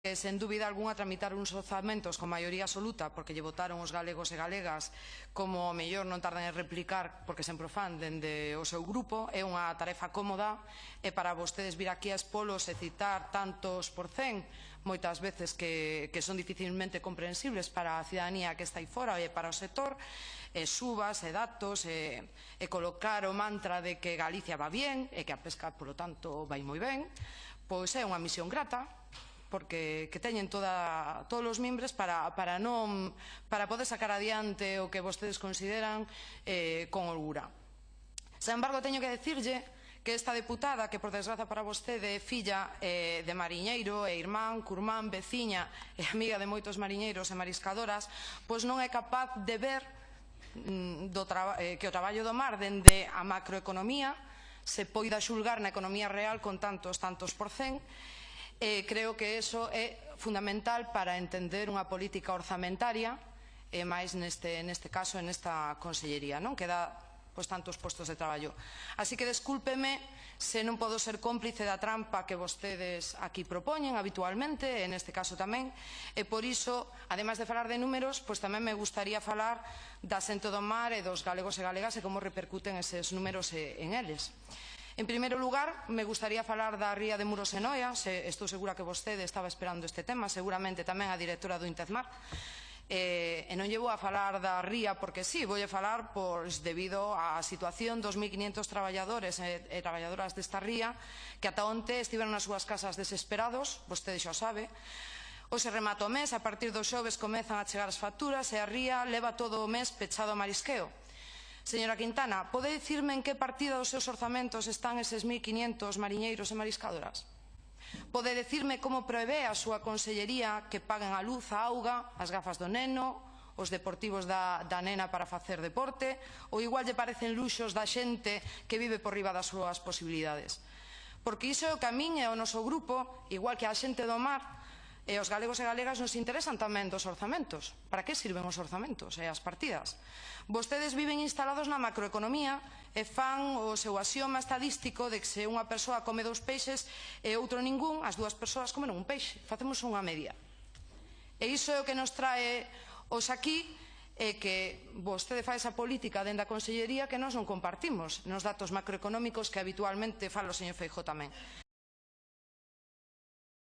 sen dúbida algunha tramitar uns orzamentos con maioría absoluta porque lle votaron os galegos e galegas, como ao mellor non tardan en replicar porque sempre o fan dende o seu grupo, é unha tarefa cómoda, e para vostedes vir aquí a expolos e citar tantos por cen moitas veces que son dificilmente comprensibles para a cidadanía que está aí fora e para o sector, subas e datos e colocar o mantra de que Galicia va bien e que a pesca, polo tanto, vai moi ben, pois é unha misión grata, porque que teñen todos os mimbres para poder sacar adiante o que vostedes consideran con holgura. Sen embargo, teño que dicirlle que esta deputada, que por desgraza para vostede é filla de mariñeiro e irmán, curmán, veciña e amiga de moitos mariñeiros e mariscadoras, pois non é capaz de ver que o traballo do mar dende a macroeconomía se poida xulgar na economía real con tantos por cen. Creo que iso é fundamental para entender unha política orzamentaria, e máis neste caso, nesta consellería, que dá tantos postos de traballo. Así que descúlpeme se non podo ser cómplice da trampa que vostedes aquí propoñen habitualmente, e neste caso tamén, e por iso, ademais de falar de números, tamén me gustaría falar da xente do mar e dos galegos e galegas e como repercuten eses números en eles. En primeiro lugar, me gustaría falar da ría de Muros e Noia. Estou segura que vostede estaba esperando este tema, seguramente tamén a directora do Intezmar. E non lle vou a falar da ría porque sí, voulle falar debido á situación dos 1.500 traballadores e traballadoras desta ría que ata onte estiveron nas súas casas desesperados, vostede xa o sabe. Hoxe remata o mes, a partir do xoves comezan a chegar as facturas e a ría leva todo o mes pechado a marisqueo. Señora Quintana, pode dicirme en que partida dos seus orzamentos están eses 1.500 mariñeiros e mariscadoras? Pode dicirme como prevé a súa consellería que paguen a luz, a auga, as gafas do neno, os deportivos da nena para facer deporte, ou igual lle parecen luxos da xente que vive por riba das súas posibilidades? Porque iso é o que a min e ao noso grupo, igual que a xente do mar, e os galegos e galegas nos interesan tamén dos orzamentos. Para que sirven os orzamentos e as partidas? Vostedes viven instalados na macroeconomía e fan o seu axioma estadístico de que se unha persoa come 2 peixes e outro ningún, as 2 persoas comen un peixe. Facemos unha media. E iso é o que nos trae hoxe aquí, é que vostede fai esa política dende a consellería que nós non compartimos nos datos macroeconómicos que habitualmente fala o señor Feijóo tamén.